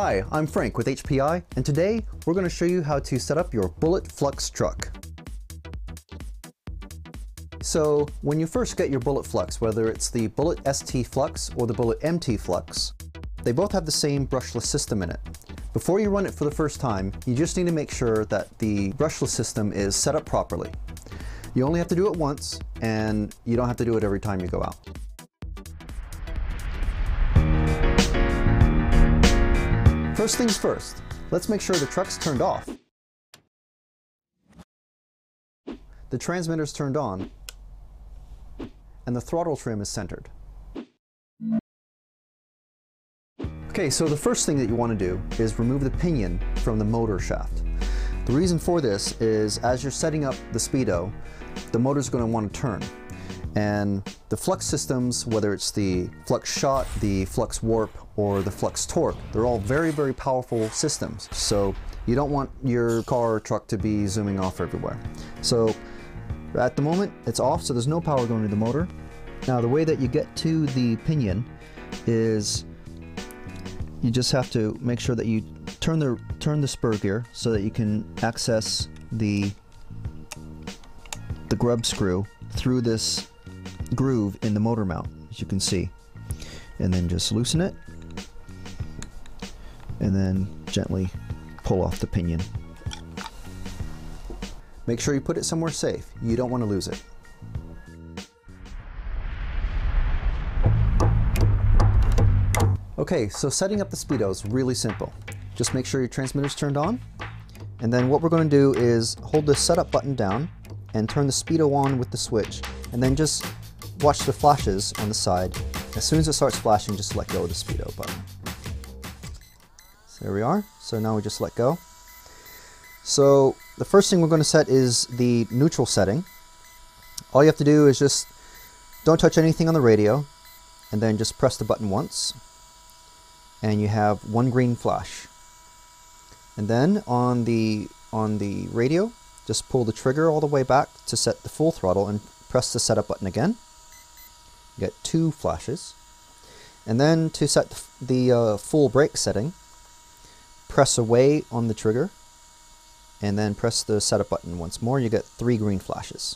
Hi, I'm Frank with HPI, and today we're going to show you how to set up your Bullet Flux truck. So when you first get your Bullet Flux, whether it's the Bullet ST Flux or the Bullet MT Flux, they both have the same brushless system in it. Before you run it for the first time, you just need to make sure that the brushless system is set up properly. You only have to do it once, and you don't have to do it every time you go out. First things first, let's make sure the truck's turned off, the transmitter's turned on, and the throttle trim is centered. Okay, so the first thing that you want to do is remove the pinion from the motor shaft. The reason for this is as you're setting up the speedo, the motor's going to want to turn. And the flux systems, whether it's the flux shot, the flux warp, or the flux torque, they're all very, very powerful systems. So you don't want your car or truck to be zooming off everywhere. So at the moment, it's off, so there's no power going to the motor. Now the way that you get to the pinion is you just have to make sure that you turn the spur gear so that you can access the grub screw through this groove in the motor mount, as you can see, and then just loosen it and then gently pull off the pinion. Make sure you put it somewhere safe. You don't want to lose it. Okay, so setting up the speedo is really simple. Just make sure your transmitter's turned on, and then what we're going to do is hold the setup button down and turn the speedo on with the switch, and then just watch the flashes on the side. As soon as it starts flashing, just let go of the speedo button. So there we are. So now we just let go. So the first thing we're going to set is the neutral setting. All you have to do is just don't touch anything on the radio, and then just press the button once, and you have one green flash. And then on the radio, just pull the trigger all the way back to set the full throttle and press the setup button again. You get two flashes. And then to set the full brake setting, press away on the trigger and then press the setup button once more. You get three green flashes.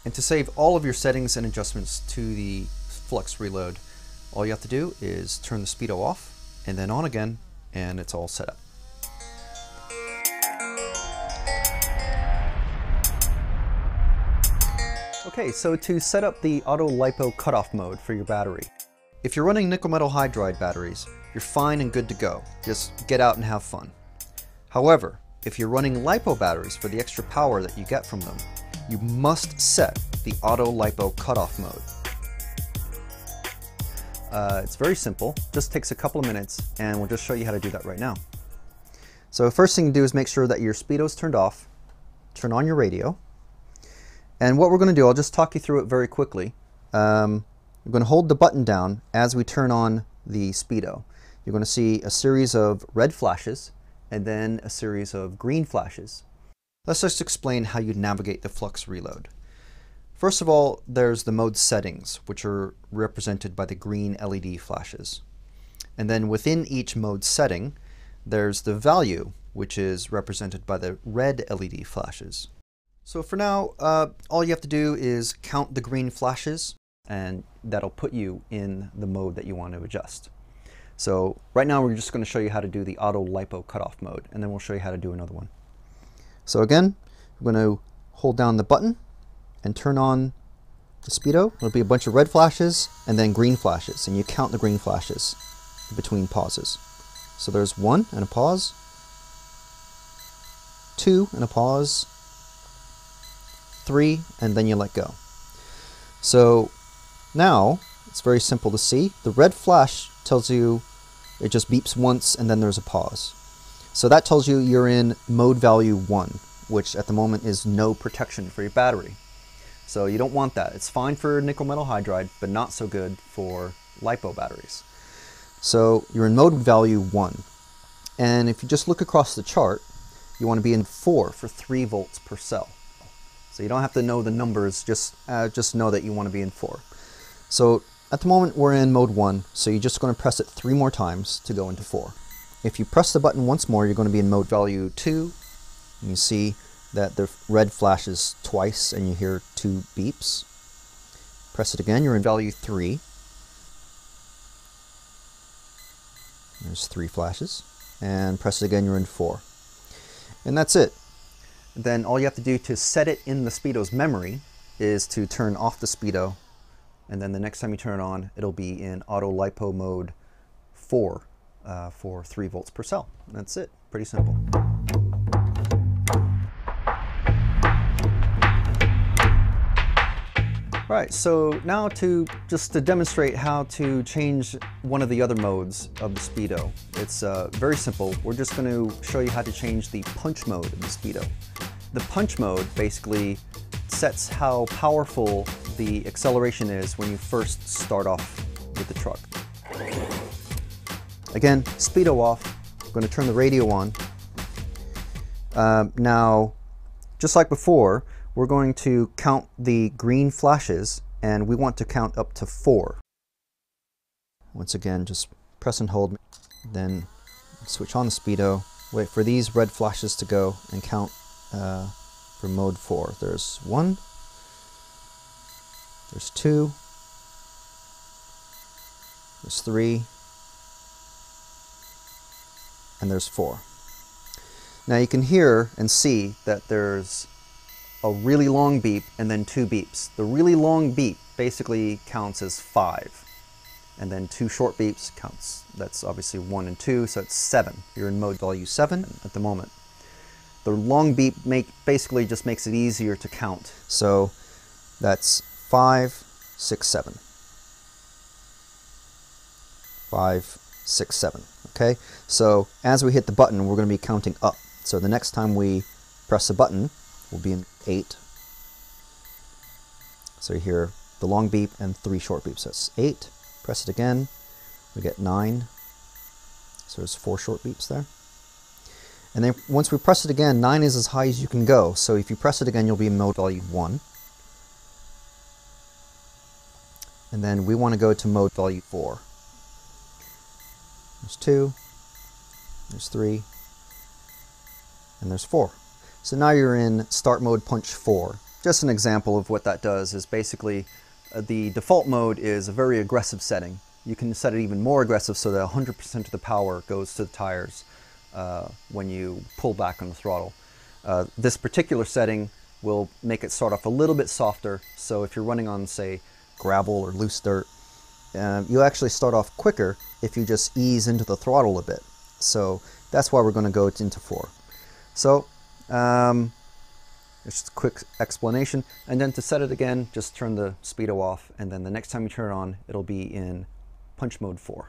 And to save all of your settings and adjustments to the flux reload, all you have to do is turn the speedo off and then on again, and it's all set up. Okay, so to set up the auto LiPo cutoff mode for your battery. If you're running nickel metal hydride batteries, you're fine and good to go. Just get out and have fun. However, if you're running LiPo batteries for the extra power that you get from them, you must set the auto LiPo cutoff mode. It's very simple, just takes a couple of minutes, and we'll just show you how to do that right now. So first thing to do is make sure that your speedo's turned off, turn on your radio, and what we're going to do, I'll just talk you through it very quickly. We're going to hold the button down as we turn on the speedo. You're going to see a series of red flashes and then a series of green flashes. Let's just explain how you navigate the flux reload. First of all, there's the mode settings, which are represented by the green LED flashes. And then within each mode setting, there's the value, which is represented by the red LED flashes. So for now, all you have to do is count the green flashes, and that'll put you in the mode that you want to adjust. So right now we're just going to show you how to do the auto LiPo cutoff mode, and then we'll show you how to do another one. So again, we're going to hold down the button and turn on the speedo. There'll be a bunch of red flashes and then green flashes, and you count the green flashes between pauses. So there's one and a pause, two and a pause, three, and then you let go. So now it's very simple to see. The red flash tells you it just beeps once and then there's a pause. So that tells you you're in mode value 1, which at the moment is no protection for your battery. So you don't want that. It's fine for nickel metal hydride, but not so good for LiPo batteries. So you're in mode value 1. And if you just look across the chart, you want to be in 4 for 3 volts per cell. So you don't have to know the numbers, just know that you want to be in 4. So at the moment we're in mode 1, so you're just going to press it 3 more times to go into 4. If you press the button once more, you're going to be in mode value 2. And you see that the red flashes twice and you hear 2 beeps. Press it again, you're in value 3. There's 3 flashes. And press it again, you're in 4. And that's it. Then all you have to do to set it in the speedo's memory is to turn off the speedo, and then the next time you turn it on, it'll be in auto LiPo mode 4 for 3 volts per cell. And that's it. Pretty simple. Right, so now to demonstrate how to change one of the other modes of the speedo. It's very simple. We're just going to show you how to change the punch mode of the speedo. The punch mode basically sets how powerful the acceleration is when you first start off with the truck. Again, speedo off. I'm going to turn the radio on. Now, just like before, we're going to count the green flashes, and we want to count up to 4. Once again, just press and hold, then switch on the speedo, wait for these red flashes to go, and count for mode 4. There's 1, there's 2, there's 3, and there's 4. Now you can hear and see that there's a really long beep and then 2 beeps. The really long beep basically counts as 5. And then 2 short beeps counts, that's obviously 1 and 2, so it's 7. You're in mode value 7 at the moment. The long beep basically just makes it easier to count. So that's 5, 6, 7. 5, 6, 7. Okay? So as we hit the button, we're going to be counting up. So the next time we press the button, we'll be in 8. So you hear the long beep and 3 short beeps. So that's 8. Press it again. We get 9. So there's 4 short beeps there. And then once we press it again, 9 is as high as you can go. So if you press it again, you'll be in mode value 1. And then we want to go to mode value 4. There's 2. There's 3. And there's 4. So now you're in start mode punch 4. Just an example of what that does is basically the default mode is a very aggressive setting. You can set it even more aggressive so that 100% of the power goes to the tires when you pull back on the throttle. This particular setting will make it start off a little bit softer, so if you're running on, say, gravel or loose dirt, you actually start off quicker if you just ease into the throttle a bit. So that's why we're going to go into 4. So it's just a quick explanation, and then to set it again, just turn the speedo off, and then the next time you turn it on, it'll be in punch mode 4.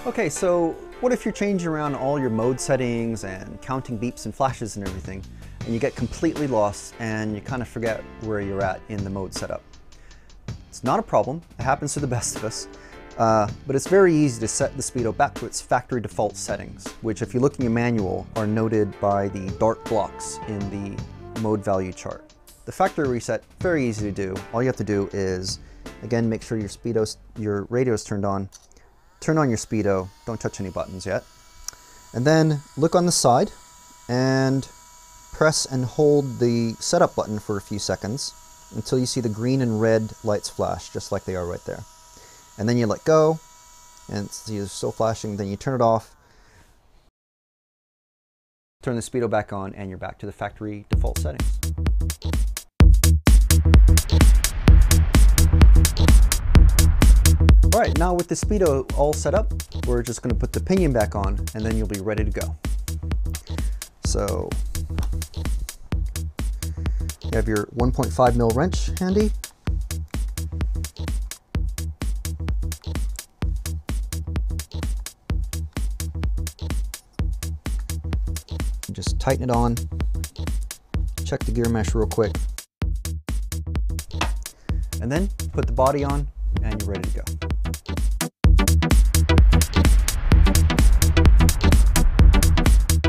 Okay, so what if you're changing around all your mode settings and counting beeps and flashes and everything, and you get completely lost and you kind of forget where you're at in the mode setup? It's not a problem. It happens to the best of us. But it's very easy to set the speedo back to its factory default settings, which if you look in your manual are noted by the dark blocks in the mode value chart. The factory reset, very easy to do. All you have to do is, again, make sure your radio is turned on, turn on your speedo, don't touch any buttons yet, and then look on the side and press and hold the setup button for a few seconds until you see the green and red lights flash, just like they are right there. And then you let go, and see it's still flashing, then you turn it off, turn the speedo back on, and you're back to the factory default settings. All right, now with the speedo all set up, we're just going to put the pinion back on, and then you'll be ready to go. So you have your 1.5 mil wrench handy. Just tighten it on, check the gear mesh real quick, and then put the body on and you're ready to go.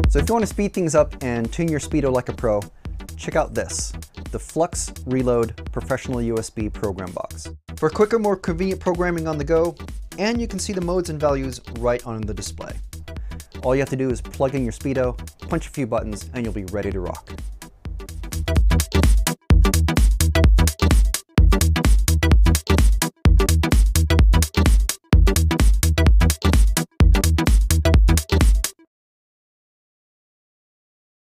So if you want to speed things up and tune your speedo like a pro, check out this, the Flux Reload Professional USB Program Box. For quicker, more convenient programming on the go, and you can see the modes and values right on the display. All you have to do is plug in your speedo, punch a few buttons, and you'll be ready to rock.